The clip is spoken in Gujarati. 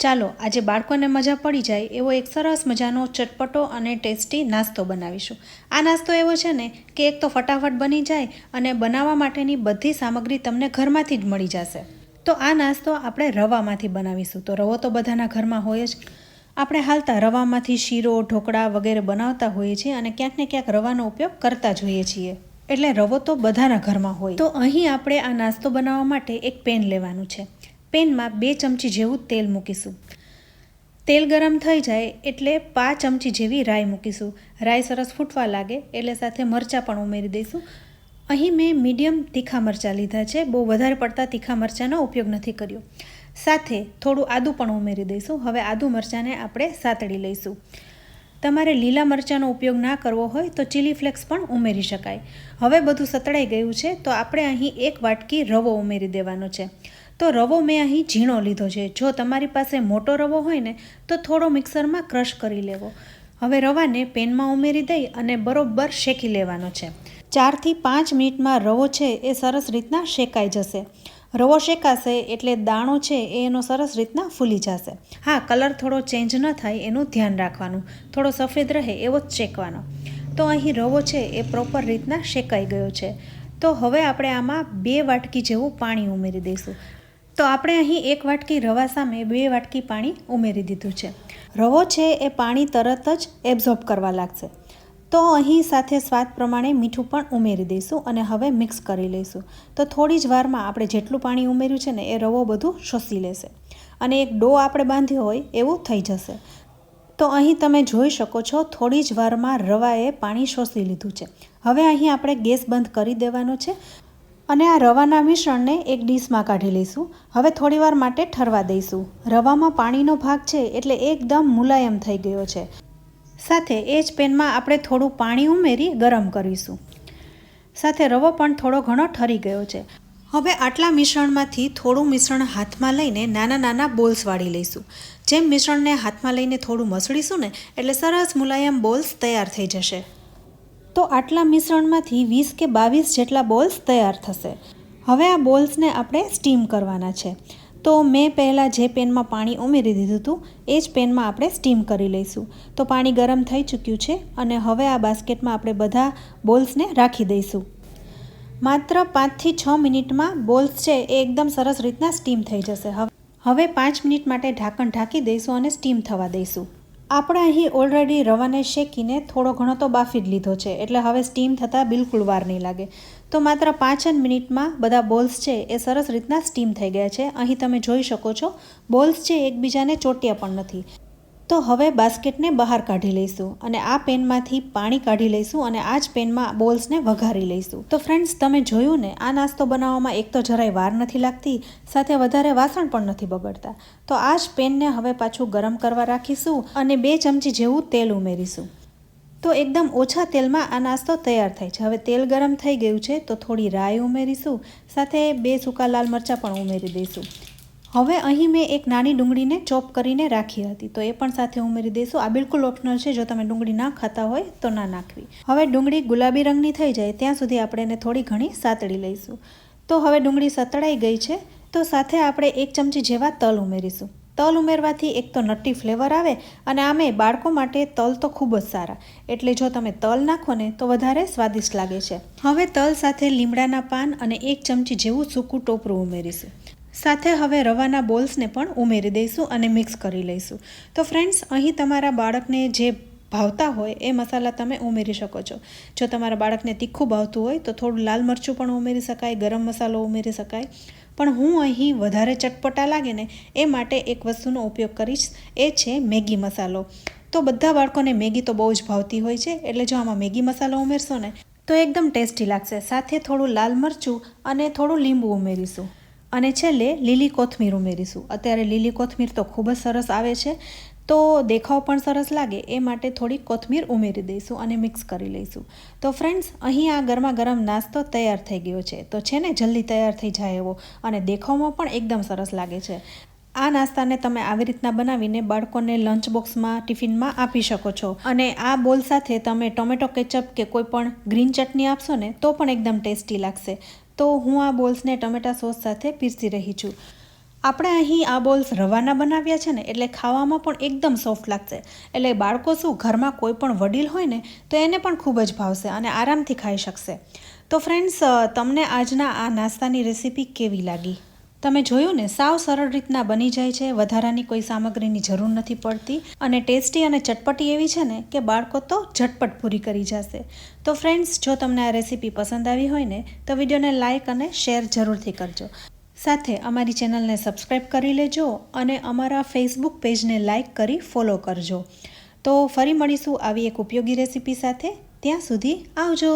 ચાલો આજે બાળકોને મજા પડી જાય એવો એક સરસ મજાનો ચટપટો અને ટેસ્ટી નાસ્તો બનાવીશું। આ નાસ્તો એવો છે ને કે એક તો ફટાફટ બની જાય અને બનાવવા માટેની બધી સામગ્રી તમને ઘરમાંથી જ મળી જશે। તો આ નાસ્તો આપણે રવામાંથી બનાવીશું। તો રવો તો બધાના ઘરમાં હોય જ। આપણે હાલતા રવામાંથી શીરો, ઢોકળા વગેરે બનાવતા હોઈએ છીએ અને ક્યાંક ને ક્યાંક રવાનો ઉપયોગ કરતા જ હોઈએ છીએ, એટલે રવો તો બધાના ઘરમાં હોય। તો અહીં આપણે આ નાસ્તો બનાવવા માટે એક પેન લેવાનું છે। પેનમાં 2 ચમચી જેવું તેલ મૂકીશું। તેલ ગરમ થઈ જાય એટલે 5 ચમચી જેવી રાઈ મૂકીશું। રાઈ સરસ ફૂટવા લાગે એટલે સાથે મરચાં પણ ઉમેરી દઈશું। અહીં મેં મીડિયમ તીખા મરચાં લીધા છે, બહુ વધારે પડતા તીખા મરચાંનો ઉપયોગ નથી કર્યો। સાથે થોડું આદું પણ ઉમેરી દઈશું। હવે આદું મરચાંને આપણે સાતળી લઈશું। તમારે લીલા મરચાંનો ઉપયોગ ના કરવો હોય તો ચીલી ફ્લેક્સ પણ ઉમેરી શકાય। હવે બધું સતળાઈ ગયું છે તો આપણે અહીં 1 વાટકી રવો ઉમેરી દેવાનો છે। તો રવો મેં અહીં ઝીણો લીધો છે। જો તમારી પાસે મોટો રવો હોય ને તો થોડો મિક્સરમાં ક્રશ કરી લેવો। હવે રવાને પેનમાં ઉમેરી દઈ અને બરોબર શેકી લેવાનો છે। 4 થી 5 મિનિટમાં રવો છે એ સરસ રીતના શેકાઈ જશે। રવો શેકાશે એટલે દાણો છે એનો સરસ રીતના ફૂલી જશે। હા, કલર થોડો ચેન્જ ન થાય એનું ધ્યાન રાખવાનું, થોડો સફેદ રહે એવો જ શેકવાનો। તો અહીં રવો છે એ પ્રોપર રીતના શેકાઈ ગયો છે। તો હવે આપણે આમાં 2 વાટકી જેવું પાણી ઉમેરી દઈશું। તો આપણે અહીં 1 વાટકી રવા સામે 2 વાટકી પાણી ઉમેરી દીધું છે। રવો છે એ પાણી તરત જ એબ્ઝોર્બ કરવા લાગશે। તો અહીં સાથે સ્વાદ પ્રમાણે મીઠું પણ ઉમેરી દઈશું અને હવે મિક્સ કરી લઈશું। તો થોડી જ વારમાં આપણે જેટલું પાણી ઉમેર્યું છે ને એ રવો બધું શોષી લેશે અને એક ડો આપણે બાંધ્યો હોય એવું થઈ જશે। તો અહીં તમે જોઈ શકો છો થોડી જ વારમાં રવાએ પાણી શોષી લીધું છે। હવે અહીં આપણે ગેસ બંધ કરી દેવાનો છે અને આ રવાના મિશ્રણને એક ડીશમાં કાઢી લઈશું। હવે થોડીવાર માટે ઠરવા દઈશું। રવામાં પાણીનો ભાગ છે એટલે એકદમ મુલાયમ થઈ ગયો છે। સાથે એ જ પેનમાં આપણે થોડું પાણી ઉમેરી ગરમ કરીશું। સાથે રવો પણ થોડો ઘણો ઠરી ગયો છે। હવે આટલા મિશ્રણમાંથી થોડું મિશ્રણ હાથમાં લઈને નાના નાના બોલ્સ વાળી લઈશું। જેમ મિશ્રણને હાથમાં લઈને થોડું મસળીશું ને એટલે સરસ મુલાયમ બોલ્સ તૈયાર થઈ જશે। તો આટલા મિશ્રણમાંથી 20 કે 22 જેટલા બોલ્સ તૈયાર થશે। હવે આ બોલ્સને આપણે સ્ટીમ કરવાના છે। તો મેં પહેલાં જે પેનમાં પાણી ઉમેરી દીધું હતું એ જ પેનમાં આપણે સ્ટીમ કરી લઈશું। તો પાણી ગરમ થઈ ચૂક્યું છે અને હવે આ બાસ્કેટમાં આપણે બધા બોલ્સને રાખી દઈશું। માત્ર 5 થી 6 મિનિટમાં બોલ્સ છે એ એકદમ સરસ રીતના સ્ટીમ થઈ જશે। હવે 5 મિનિટ માટે ઢાંકણ ઢાંકી દઈશું અને સ્ટીમ થવા દઈશું। આપણે અહીં ઓલરેડી રવાને શેકીને થોડો ઘણો તો બાફી જ લીધો છે એટલે હવે સ્ટીમ થતાં બિલકુલ વાર નહીં લાગે। તો માત્ર 5 જ મિનિટમાં બધા બોલ્સ છે એ સરસ રીતના સ્ટીમ થઈ ગયા છે। અહીં તમે જોઈ શકો છો બોલ્સ છે એકબીજાને ચોટ્યા પણ નથી। તો હવે બાસ્કેટને બહાર કાઢી લઈશું અને આ પેનમાંથી પાણી કાઢી લઈશું અને આ જ પેનમાં બોલ્સને વઘારી લઈશું। તો ફ્રેન્ડ્સ, તમે જોયું ને, આ નાસ્તો બનાવવામાં એક તો જરાય વાર નથી લાગતી, સાથે વધારે વાસણ પણ નથી બગડતા। તો આ જ પેનને હવે પાછું ગરમ કરવા રાખીશું અને 2 ચમચી જેવું તેલ ઉમેરીશું। તો એકદમ ઓછા તેલમાં આ નાસ્તો તૈયાર થાય છે। હવે તેલ ગરમ થઈ ગયું છે તો થોડી રાઈ ઉમેરીશું, સાથે 2 સૂકા લાલ મરચાં પણ ઉમેરી દઈશું। હવે અહીં મેં એક નાની ડુંગળીને ચોપ કરીને રાખી હતી તો એ પણ સાથે ઉમેરી દઈશું। આ બિલકુલ ઓપ્શનલ છે, જો તમે ડુંગળી ના ખાતા હોય તો ના નાખવી। હવે ડુંગળી ગુલાબી રંગની થઈ જાય ત્યાં સુધી આપણે એને થોડી ઘણી સાતળી લઈશું। તો હવે ડુંગળી સતળાઈ ગઈ છે તો સાથે આપણે 1 ચમચી જેવા તલ ઉમેરીશું। તલ ઉમેરવાથી એક તો નટ્ટી ફ્લેવર આવે અને આમે બાળકો માટે તલ તો ખૂબ જ સારા, એટલે જો તમે તલ નાખો ને તો વધારે સ્વાદિષ્ટ લાગે છે। હવે તલ સાથે લીમડાના પાન અને 1 ચમચી જેવું સૂકું ટોપરું ઉમેરીશું। સાથે હવે રવાના બોલ્સને પણ ઉમેરી દઈશું અને મિક્સ કરી લઈશું। તો ફ્રેન્ડ્સ, અહીં તમારા બાળકને જે ભાવતા હોય એ મસાલા તમે ઉમેરી શકો છો। જો તમારા બાળકને તીખું ભાવતું હોય તો થોડું લાલ મરચું પણ ઉમેરી શકાય, ગરમ મસાલો ઉમેરી શકાય, પણ હું અહીં વધારે ચટપટા લાગે ને એ માટે એક વસ્તુનો ઉપયોગ કરીશ, એ છે મેગી મસાલો। તો બધા બાળકોને મેગી તો બહુ જ ભાવતી હોય છે, એટલે જો આમાં મેગી મસાલો ઉમેરશો ને તો એકદમ ટેસ્ટી લાગશે। સાથે થોડું લાલ મરચું અને થોડું લીંબુ ઉમેરીશું અને છેલ્લે લીલી કોથમીર ઉમેરીશું। અત્યારે લીલી કોથમીર તો ખૂબ જ સરસ આવે છે, તો દેખાવ પણ સરસ લાગે એ માટે થોડી કોથમીર ઉમેરી દઈશું અને મિક્સ કરી લઈશું। તો ફ્રેન્ડ્સ, અહીં આ ગરમા ગરમ નાસ્તો તૈયાર થઈ ગયો છે। તો છે ને જલ્દી તૈયાર થઈ જાય એવો અને દેખાવમાં પણ એકદમ સરસ લાગે છે। આ નાસ્તાને તમે આવી રીતના બનાવીને બાળકોને લંચ બોક્સમાં, ટિફિનમાં આપી શકો છો અને આ બોલ સાથે તમે ટોમેટો કેચઅપ કે કોઈ પણ ગ્રીન ચટણી આપશો ને તો પણ એકદમ ટેસ્ટી લાગશે। તો હું આ બોલ્સને ટમેટા સોસ સાથે પીરસી રહી છું। આપણે અહીં આ બોલ્સ રવાના બનાવ્યા છે ને એટલે ખાવામાં પણ એકદમ સોફ્ટ લાગશે. એટલે બાળકો શું ઘરમાં કોઈ પણ વડીલ હોય ને તો એને પણ ખૂબ જ ભાવશે અને આરામથી ખાઈ શકશે. તો ફ્રેન્ડ્સ, તમને આજના આ નાસ્તાની રેસીપી કેવી લાગી? તમે જોયું ને, સાવ સરળ રીતના બની જાય છે, વધારાની કોઈ સામગ્રીની જરૂર નથી પડતી અને ટેસ્ટી અને ચટપટી એવી છે ને કે બાળકો તો ઝટપટ પૂરી કરી જશે. તો ફ્રેન્ડ્સ, જો તમને આ રેસીપી પસંદ આવી હોય ને તો વિડીયોને લાઇક અને શેર જરૂરથી કરજો. સાથે અમારી ચેનલને સબસ્ક્રાઈબ કરી લેજો અને અમારા ફેસબુક પેજને લાઇક કરી ફોલો કરજો. તો ફરી મળીશું આવી એક ઉપયોગી રેસીપી સાથે. ત્યાં સુધી આવજો.